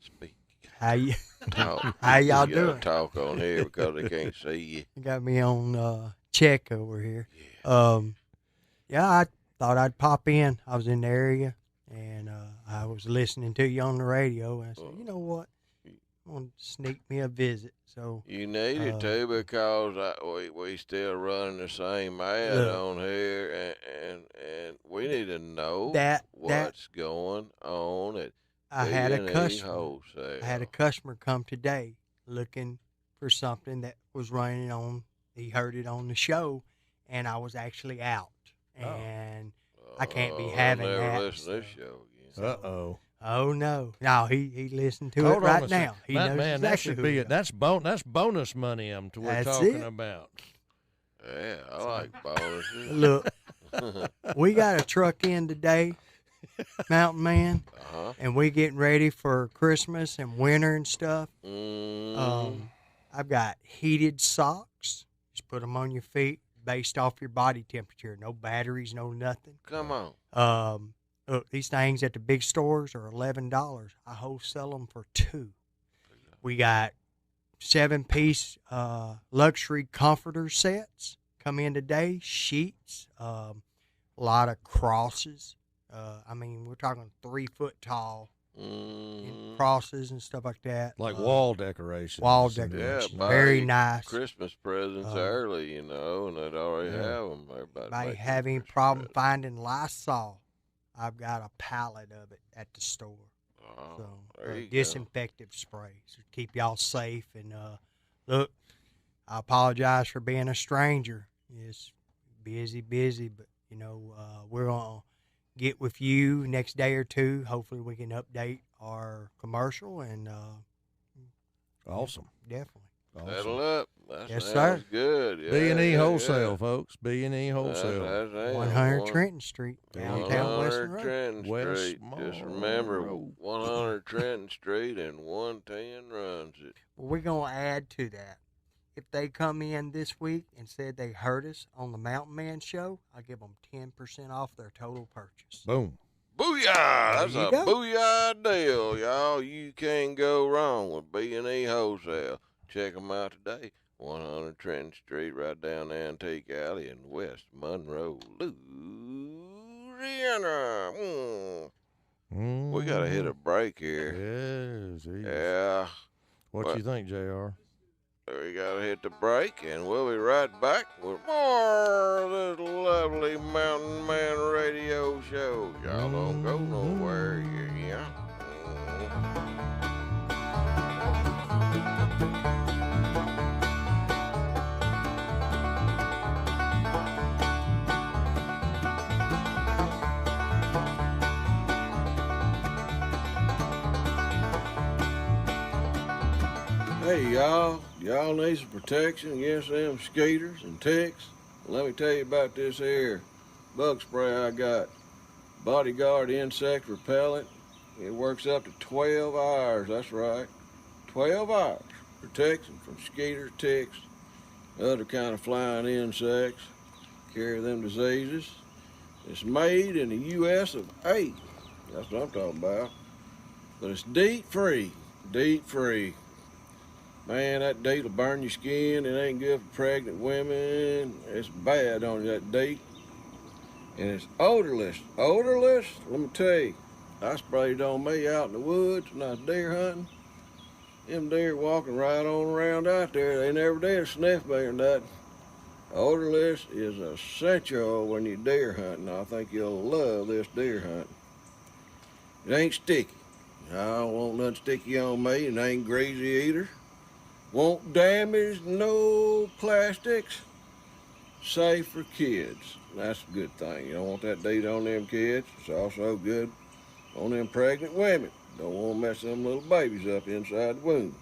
Speak. How you? Talk. How y'all You gotta doing? talk on here because they can't see you. You got me on check over here. I thought I'd pop in. I was in the area, and I was listening to you on the radio, and I said, you know what? I'm going to sneak me a visit. So You need it to because we still running the same ad on here, and we need to know what's going on at I had a B&E customer. Wholesale. I had a customer come today looking for something that was running on. He heard it on the show, and I was actually out, and I can't be having I'll never that. listen to this show again. Oh no! No, he listened to it right now. He knows man, exactly who we are. that's bonus money. We're That's talking it. about. Yeah, I like bonuses. Look, we got a truck in today, Mountain Man, and we getting ready for Christmas and winter and stuff. I've got heated socks. Just put them on your feet based off your body temperature. No batteries, no nothing. Come on. Look, these things at the big stores are $11. I wholesale them for $2. We got 7-piece luxury comforter sets come in today. Sheets, a lot of crosses. We're talking 3-foot tall crosses and stuff like that. Like wall decorations. Wall decorations. Yeah, very nice. Christmas presents early, and they'd already have them. Everybody have any problem finding Lysol? I've got a pallet of it at the store. There you go. Disinfectant spray to keep y'all safe. And look, I apologize for being a stranger. It's busy, but we're gonna get with you next day or two. Hopefully, we can update our commercial and. Awesome. Definitely. Awesome. Settle up. Yes, That sir. sounds good. Yeah, B&E Wholesale, yeah. folks. B&E Wholesale. That's 100 Trenton Street, downtown 100 Western Trenton Road. Street. Just remember, 100 Trenton Street and 110 runs it. Well, we're going to add to that. If they come in this week and said they heard us on the Mountain Man show, I'll give them 10% off their total purchase. Boom. Booyah! That's a booyah deal, y'all. You can't go wrong with B&E Wholesale. Check them out today. 100 Trenton Street, right down the Antique Alley in West Monroe, Louisiana. We got to hit a break here. Yeah. What you think, JR? We got to hit the break, and we'll be right back with more of this lovely Mountain Man radio show. Y'all don't go nowhere. Yeah. Hey, y'all. Y'all need some protection against them skeeters and ticks? Let me tell you about this here bug spray I got. Bodyguard insect repellent. It works up to 12 hours. That's right. 12 hours. Protection from skeeters, ticks, other kind of flying insects. Carry them diseases. It's made in the U.S. of A. That's what I'm talking about. But it's DEET-free. DEET-free. Man, that DEET will burn your skin. It ain't good for pregnant women. It's bad on that DEET. And it's odorless. Odorless? Let me tell you, I sprayed it on me out in the woods when I was deer hunting. Them deer walking right on around out there. They never did sniff me or nothing. Odorless is essential when you're deer hunting. I think you'll love this deer hunting. It ain't sticky. I don't want nothing sticky on me, and it ain't greasy either. Won't damage no plastics. Safe for kids. That's a good thing. You don't want that DEET on them kids. It's also good on them pregnant women. Don't want to mess them little babies up inside the womb.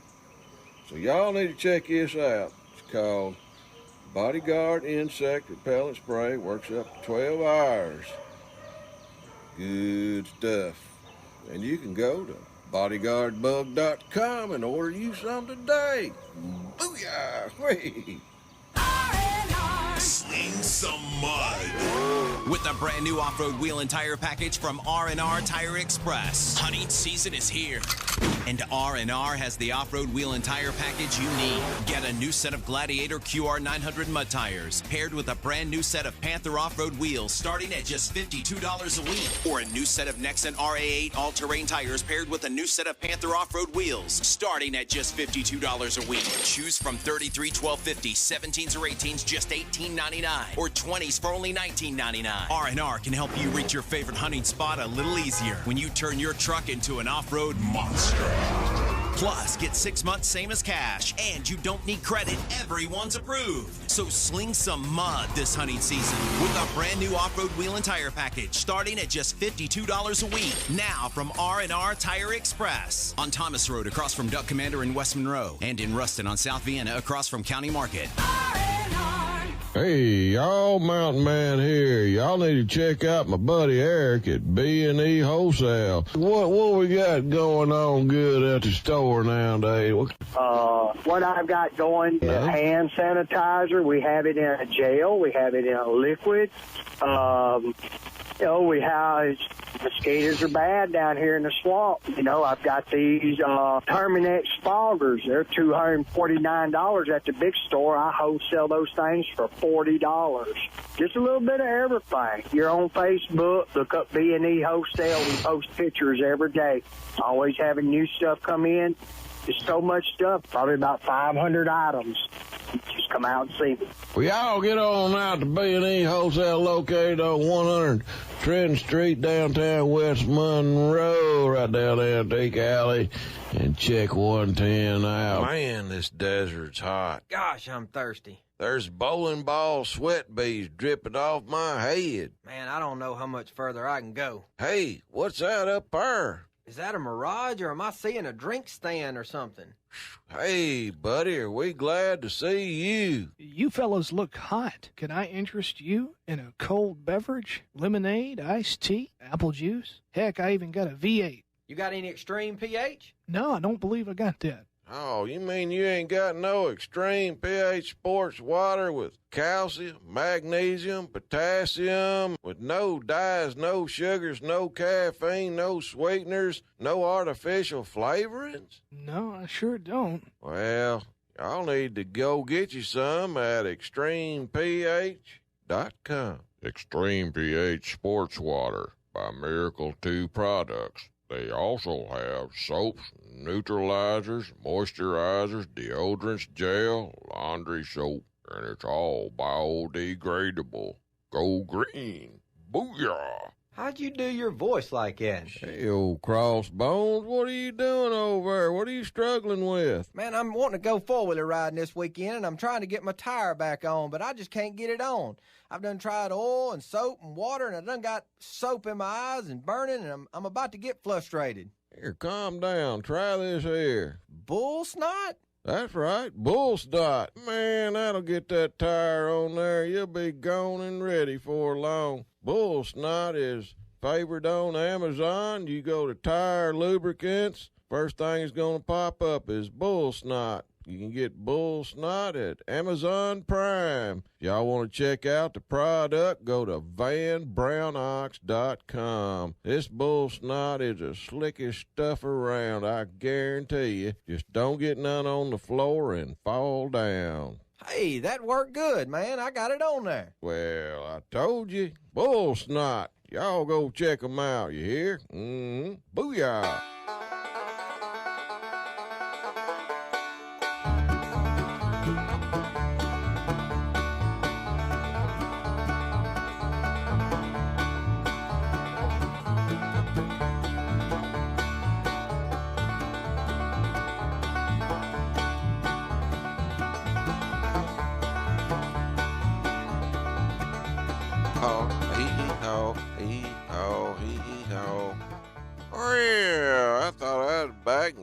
So y'all need to check this out. It's called Bodyguard Insect Repellent Spray. Works up to 12 hours. Good stuff. And you can go to bodyguardbug.com and order you some today. Booyah! Whee! Sling some mud with a brand new off-road wheel and tire package from R&R Tire Express. Hunting season is here, and R&R has the off-road wheel and tire package you need. Get a new set of Gladiator QR900 mud tires paired with a brand new set of Panther off-road wheels starting at just $52 a week, or a new set of Nexen RA8 all-terrain tires paired with a new set of Panther off-road wheels starting at just $52 a week. Choose from 33, 1250, 17s or 18s just $18.99, or 20s for only $19.99. R&R can help you reach your favorite hunting spot a little easier when you turn your truck into an off-road monster. Plus, get 6 months same as cash, and you don't need credit. Everyone's approved. So sling some mud this hunting season with a brand new off-road wheel and tire package starting at just $52 a week. Now from R&R Tire Express on Thomas Road across from Duck Commander in West Monroe, and in Ruston on South Vienna across from County Market. Hey, y'all, Mountain Man here. Y'all need to check out my buddy Eric at B&E Wholesale. What we got going on good at the store nowadays? What I've got going, hand sanitizer. We have it in a gel. We have it in a liquid. We have, mosquitoes are bad down here in the swamp. I've got these Terminex foggers. They're $249 at the big store. I wholesale those things for $40. Just a little bit of everything. You're on Facebook. Look up B&E Wholesale. We post pictures every day. Always having new stuff come in. There's so much stuff, probably about 500 items. Just come out and see me. Well, y'all get on out to B&E Wholesale located on 100 Trenton Street, downtown West Monroe, right down the Antique Alley, and check 110 out. Man, this desert's hot. Gosh, I'm thirsty. There's bowling ball sweat beads dripping off my head. Man, I don't know how much further I can go. Hey, what's that up there? Is that a mirage, or am I seeing a drink stand or something? Hey, buddy, are we glad to see you? You fellows look hot. Can I interest you in a cold beverage? Lemonade, iced tea, apple juice? Heck, I even got a V8. You got any extreme pH? No, I don't believe I got that. Oh, you mean you ain't got no extreme pH sports water with calcium, magnesium, potassium, with no dyes, no sugars, no caffeine, no sweeteners, no artificial flavorings? No, I sure don't. Well, y'all need to go get you some at extremeph.com. Extreme pH Sports Water by Miracle 2 Products. They also have soaps, neutralizers, moisturizers, deodorants, gel, laundry soap, and it's all biodegradable. Go green. Booyah! How'd you do your voice like that? Hey, old crossbones, what are you doing over there? What are you struggling with? Man, I'm wanting to go four-wheeler riding this weekend, and I'm trying to get my tire back on, but I just can't get it on. I've done tried oil and soap and water, and I done got soap in my eyes and burning, and I'm about to get frustrated. Here, calm down. Try this here. Bull snot? That's right, bull snot. Man, that'll get that tire on there. You'll be gone and ready for long. Bull snot is favored on Amazon. You go to tire lubricants, first thing that's going to pop up is bull snot. You can get bull snot at Amazon Prime. If y'all want to check out the product, go to vanbrownox.com. This bull snot is the slickest stuff around, I guarantee you. Just don't get none on the floor and fall down. Hey, that worked good, man. I got it on there. Well, I told you, bull snot. Y'all go check 'em out, you hear? Booyah!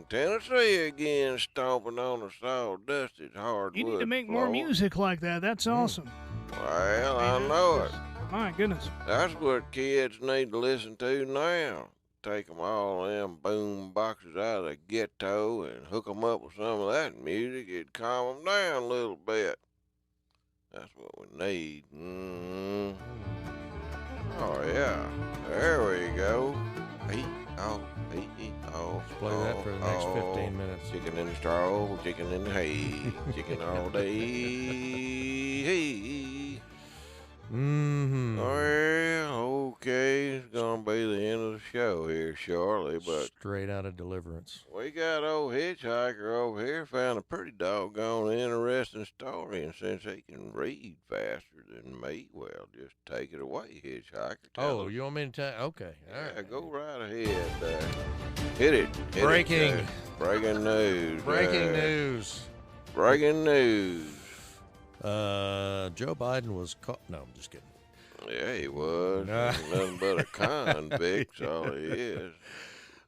Tennessee again, stomping on the sawdusted hardwood. You need to make more music like that. That's awesome. Well, I know it. My goodness. That's what kids need to listen to now. Take 'em all them boom boxes out of the ghetto and hook 'em up with some of that music. It'd calm 'em down a little bit. That's what we need. Oh, yeah. There we go. Let's play that for the next 15 minutes. Chicken in the straw, chicken in the hay, chicken all day. Hey. Well, okay, it's gonna be the end of the show here shortly, but straight out of Deliverance. We got old Hitchhiker over here found a pretty doggone interesting story, and since he can read faster than me, well, just take it away, Hitchhiker. Oh, you want me to tell? Okay, all yeah, right. go right ahead. Hit it. Breaking. Breaking news. Breaking news. Breaking news. Joe Biden was caught. No, I'm just kidding. Yeah, he was. Nothing but a convict, all he is.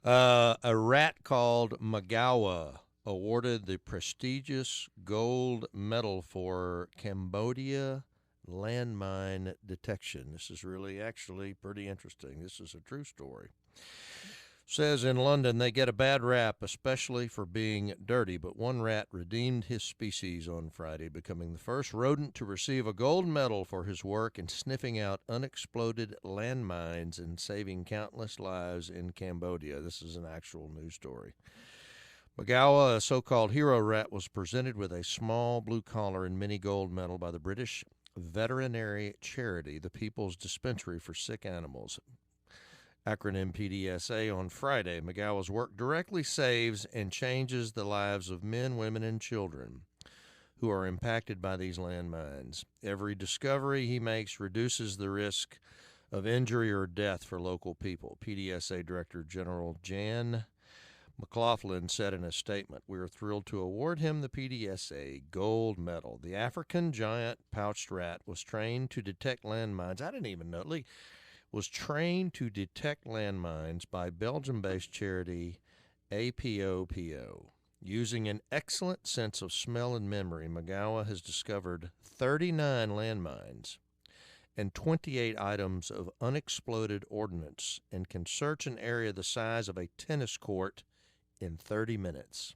A rat called Magawa awarded the prestigious gold medal for Cambodia landmine detection. This is really actually pretty interesting. This is a true story. Says in London they get a bad rap, especially for being dirty, but one rat redeemed his species on Friday, becoming the first rodent to receive a gold medal for his work in sniffing out unexploded landmines and saving countless lives in Cambodia. This is an actual news story. Magawa, a so-called hero rat, was presented with a small blue collar and mini gold medal by the British veterinary charity, the People's Dispensary for Sick Animals, acronym PDSA, on Friday. Magawa's work directly saves and changes the lives of men, women, and children who are impacted by these landmines. Every discovery he makes reduces the risk of injury or death for local people. PDSA Director General Jan McLaughlin said in a statement, "We are thrilled to award him the PDSA Gold Medal. The African giant pouched rat was trained to detect landmines." I didn't even know. Was trained to detect landmines by Belgium-based charity APOPO. Using an excellent sense of smell and memory, Magawa has discovered 39 landmines and 28 items of unexploded ordnance and can search an area the size of a tennis court in 30 minutes.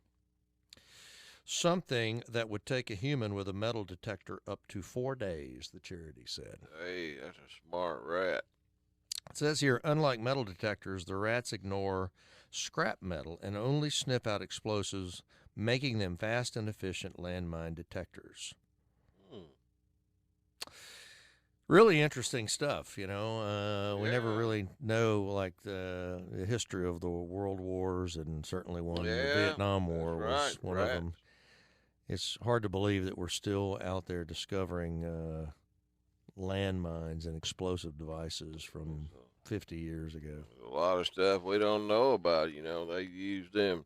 something that would take a human with a metal detector up to 4 days, the charity said. Hey, that's a smart rat. It says here, unlike metal detectors, the rats ignore scrap metal and only sniff out explosives, making them fast and efficient landmine detectors. Really interesting stuff, you know. We never really know, like, the history of the world wars, and certainly the Vietnam War was one of them. It's hard to believe that we're still out there discovering landmines and explosive devices from 50 years ago. A lot of stuff we don't know about, you know. They used them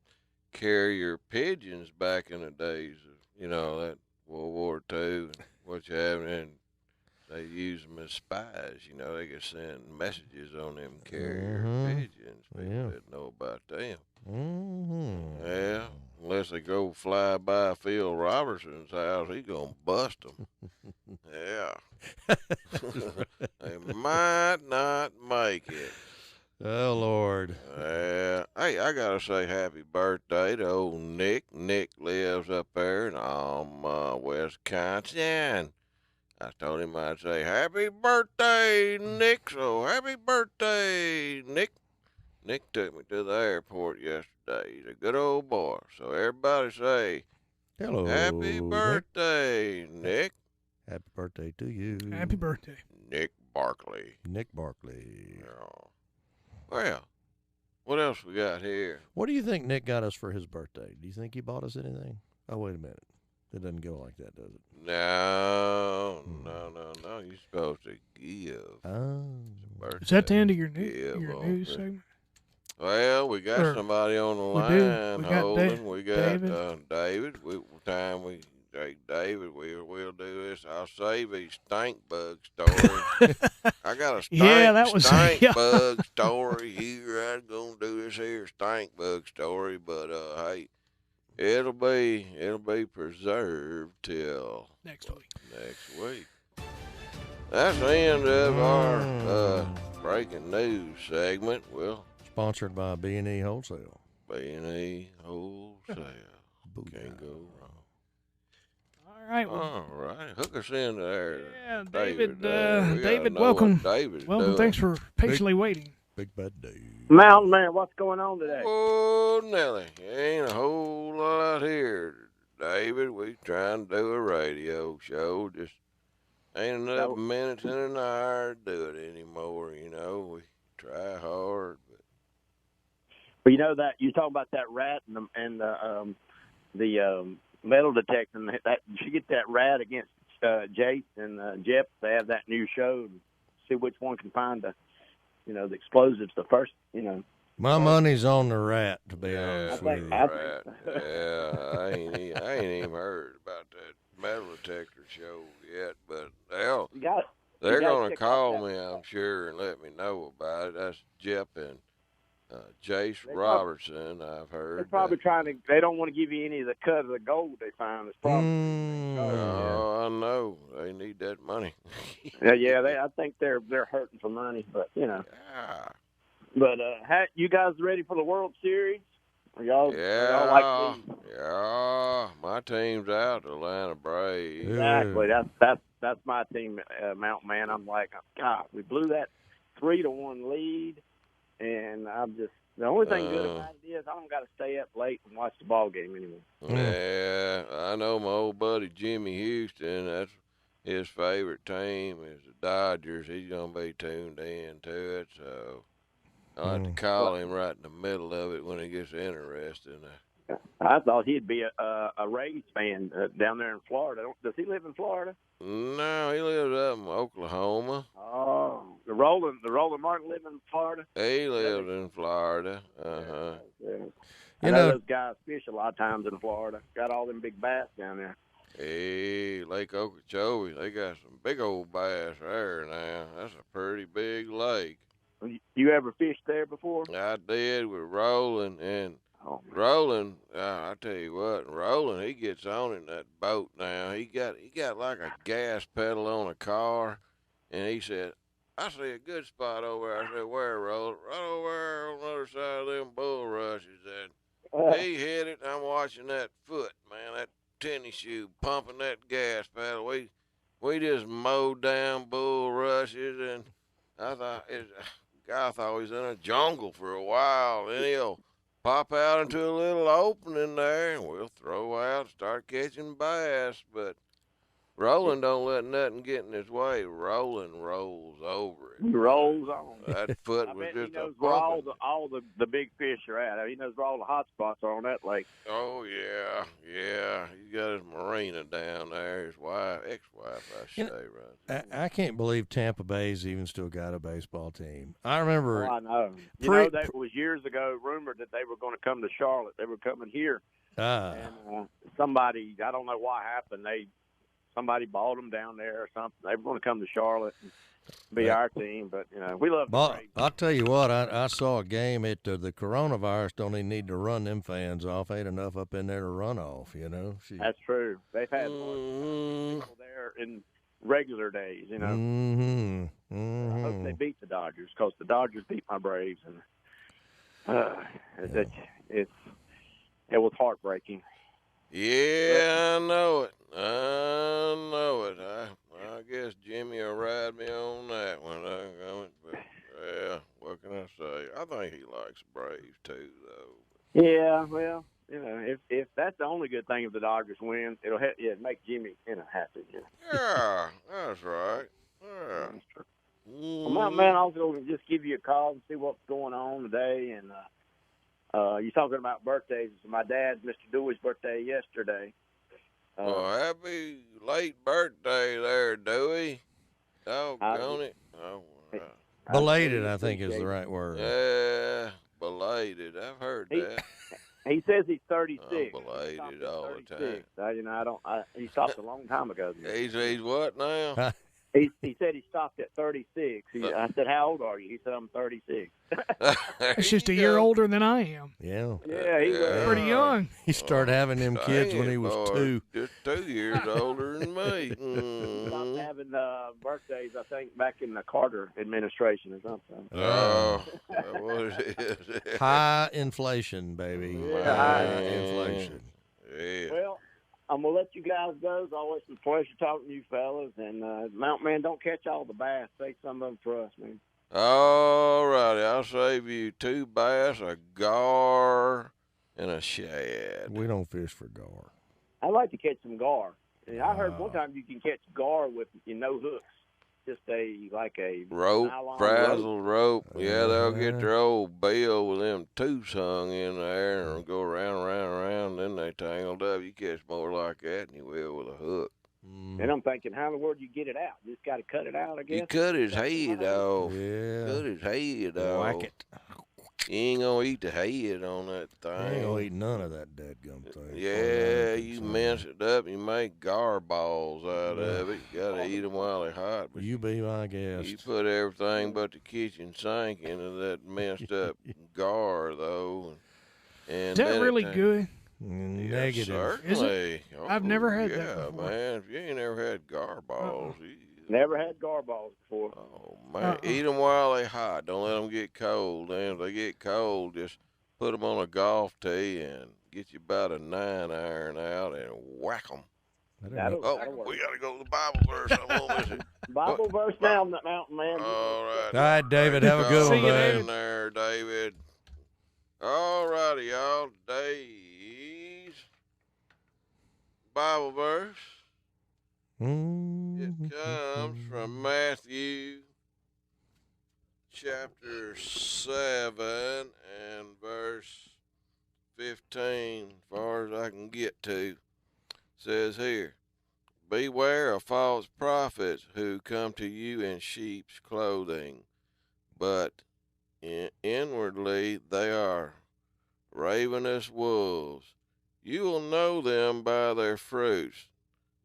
carrier pigeons back in the days of, you know, that World War II and what you have, and they use them as spies, you know. They could send messages on them carrier pigeons. People didn't know about them. Yeah, unless they go fly by Phil Robertson's house, he's going to bust them. Yeah. They might not make it. Oh, Lord. Yeah. Hey, I got to say happy birthday to old Nick. Nick lives up there in Wisconsin. I told him I'd say happy birthday, Nick. So happy birthday, Nick. Nick took me to the airport yesterday. He's a good old boy. So everybody say, hello, happy birthday, Nick. Happy birthday to you. Happy birthday. Nick Barkley. Nick Barkley. Yeah. Well, what else we got here? What do you think Nick got us for his birthday? Do you think he bought us anything? Oh, wait a minute. It doesn't go like that, does it? No. You're supposed to give. Is that the end of your news segment? Well, we got somebody on the line holding. We got David. David, we'll do this. I'll save a stink bug story. I got a stink bug story here. I'm gonna do this here stink bug story, but hey, it'll be preserved till next week. That's the end of our breaking news segment. Well, sponsored by B&E Wholesale. B&E Wholesale. Can't go wrong. All right. All right. Hook us in there. Yeah, David, welcome. Welcome. Thanks for patiently waiting. Big bad Dave. Mountain Man, what's going on today? Oh, Nelly, ain't a whole lot here, David. We trying to do a radio show. Just ain't enough minutes in an hour to do it anymore. You know, we try hard, but. Well, you know that you talking about that rat and the metal detector. And that you should get that rat against Jace and Jeff. They have that new show. And see which one can find the explosives the first. My money's on the rat, to be honest with you. Rat. Yeah, I ain't even heard about that metal detector show yet, but they're going to call me, I'm sure, and let me know about it. That's Jeff and Jace Robertson, I've heard. They're probably they don't want to give you any of the cut of the gold they found. It's probably. I know. They need that money. I think they're hurting for money, but Yeah. But you guys ready for the World Series? Y'all like me? Yeah, my team's out, the Atlanta Braves. Exactly. That's my team, Mountain Man. I'm like, God, we blew that 3-1 lead, and I'm just the only thing good about it is I don't got to stay up late and watch the ball game anymore. Yeah, I know my old buddy Jimmy Houston. That's his favorite team is the Dodgers. He's gonna be tuned in to it, so I'll have to call him right in the middle of it when it gets interesting. I thought he'd be a Rays fan down there in Florida. Does he live in Florida? No, he lives up in Oklahoma. Oh, the Roland Martin live in Florida? He lives in Florida. Yeah. I know those guys fish a lot of times in Florida. Got all them big bass down there. Hey, Lake Okeechobee, they got some big old bass there now. That's a pretty big lake. You ever fished there before? I did with Roland, and Roland, I tell you what, Roland, he gets on in that boat now. He got like a gas pedal on a car, and he said, I see a good spot over there. I said, where, Roland? Right over there on the other side of them bulrushes. And he hit it, and I'm watching that foot, man. tennis shoe, pumping that gas pedal. We just mowed down bulrushes, and I thought he was in a jungle for a while. Then he'll pop out into a little opening there, and we'll throw out, start catching bass. But Roland don't let nothing get in his way. Roland rolls over it. He rolls on. That foot I was bet just he knows a where pumping. all the big fish are at. He knows where all the hot spots are on that lake. Oh, yeah. He's got his marina down there. His wife, ex-wife, I should say, right? I can't believe Tampa Bay's even still got a baseball team. I remember. Oh, I know. That was years ago rumored that they were going to come to Charlotte. They were coming here. And somebody, I don't know what happened. Somebody bought them down there or something. They were going to come to Charlotte and be our team, but we love the Braves. I'll tell you what, I saw a game. The coronavirus don't even need to run them fans off. Ain't enough up in there to run off. That's true. They've had more people there in regular days. I hope they beat the Dodgers because the Dodgers beat my Braves, and it was heartbreaking. Yeah, I know it. I guess Jimmy will ride me on that one. But, yeah, what can I say? I think he likes Braves too, though. Yeah, well, if that's the only good thing if the Dodgers win, it'll make Jimmy happy. Yeah, that's right. Yeah. Well, man, I was going to just give you a call and see what's going on today. And you're talking about birthdays. My dad's Mr. Dewey's birthday yesterday. Well, happy late birthday there, Dewey. Doggone it. Oh, belated, I think, is the right word. Yeah, belated. I've heard that. He says he's 36. I'm belated all the time. He stopped a long time ago. He's what now? He said he stopped at 36. I said, how old are you? He said, I'm 36. That's just a year older than I am. Yeah. Yeah, he was pretty young. He started having them kids when he was 2. Just 2 years older than me. Stopped having birthdays, I think, back in the Carter administration or something. Oh, that's what it is. High inflation, baby. Yeah, high inflation. Yeah. Well, I'm going to let you guys go. It's always a pleasure talking to you fellas. And, Mountain Man, don't catch all the bass. Save some of them for us, man. All righty. I'll save you 2 bass, a gar, and a shad. We don't fish for gar. I like to catch some gar. And I heard one time you can catch gar with no hooks. Just a rope, nylon frazzled rope. Yeah, they'll get their old bill with them tubes hung in there and it'll go around, then they tangled up. You catch more like that than you will with a hook. And I'm thinking, how in the world do you get it out? You just got to cut it out, I guess. You cut his head off. Yeah. Cut his head off. Whack it. You ain't going to eat the head on that thing. I ain't going to eat none of that dadgum thing. Yeah, you mince it up. You make gar balls out of it. You got to eat them while they're hot. But you be my guest. You put everything but the kitchen sink into that minced up gar, though. And is that really good? Negative. Certainly. Is it? I've never had that Yeah, before. man. If you ain't never had gar balls, Never had gar balls before. Oh, man. Eat them while they hot. Don't let them get cold. And if they get cold, just put them on a golf tee and get you about a 9-iron out and whack them. That'll work. We got to go to the Bible verse. I won't miss it. Bible verse now, Mountain Man. All right. All right, David. Have a good one, David. There, David. All righty, y'all. Today's Bible verse. It comes from Matthew chapter 7 and verse 15, as far as I can get to. It says here, beware of false prophets who come to you in sheep's clothing, but inwardly they are ravenous wolves. You will know them by their fruits.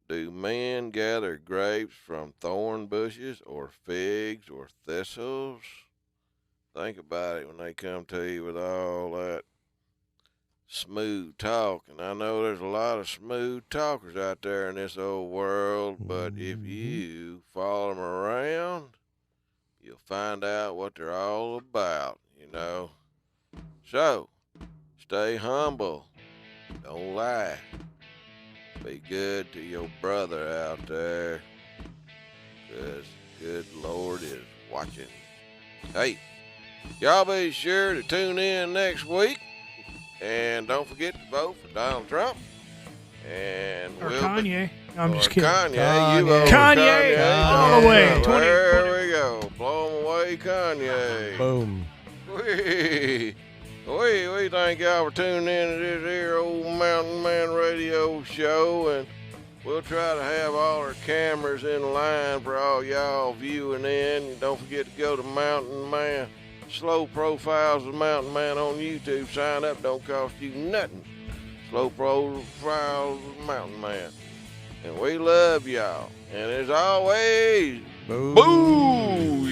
Do men gather grapes from thorn bushes, or figs, or thistles? Think about it when they come to you with all that smooth talk. And I know there's a lot of smooth talkers out there in this old world, but if you follow them around, you'll find out what they're all about, So, stay humble. Don't lie. Be good to your brother out there, 'cause good Lord is watching. Hey, y'all be sure to tune in next week, and don't forget to vote for Donald Trump. And or Kanye. I'm just kidding. Kanye, you vote Kanye, all the way. There we go. Blow 'em away, Kanye. Boom. We thank y'all for tuning in to this here old Mountain Man radio show, and we'll try to have all our cameras in line for all y'all viewing in. And don't forget to go to Mountain Man Slow Profiles of Mountain Man on YouTube. Sign up, don't cost you nothing. Slow Profiles of Mountain Man. And we love y'all. And as always, booyah!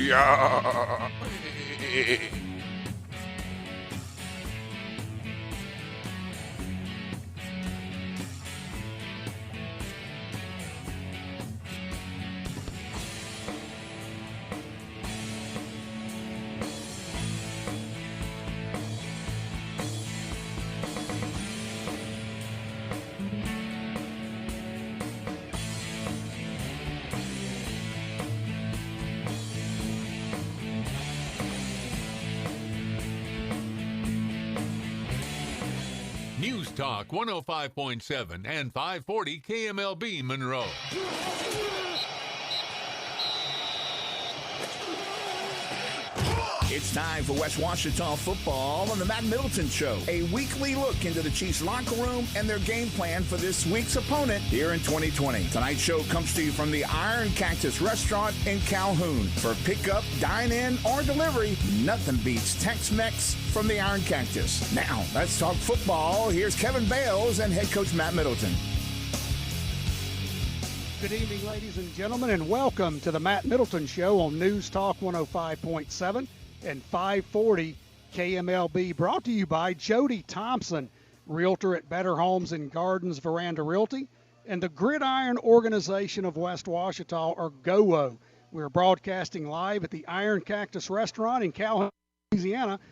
News Talk 105.7 and 540 KMLB Monroe. It's time for West Washita football on the Matt Middleton Show. A weekly look into the Chiefs' locker room and their game plan for this week's opponent here in 2020. Tonight's show comes to you from the Iron Cactus Restaurant in Calhoun. For pickup, dine-in, or delivery, nothing beats Tex-Mex from the Iron Cactus. Now, let's talk football. Here's Kevin Bales and head coach Matt Middleton. Good evening, ladies and gentlemen, and welcome to the Matt Middleton Show on News Talk 105.7 and 540 KMLB, brought to you by Jody Thompson, Realtor at Better Homes and Gardens Veranda Realty, and the Gridiron Organization of West Washita, or GOWO. We're broadcasting live at the Iron Cactus Restaurant in Calhoun, Louisiana,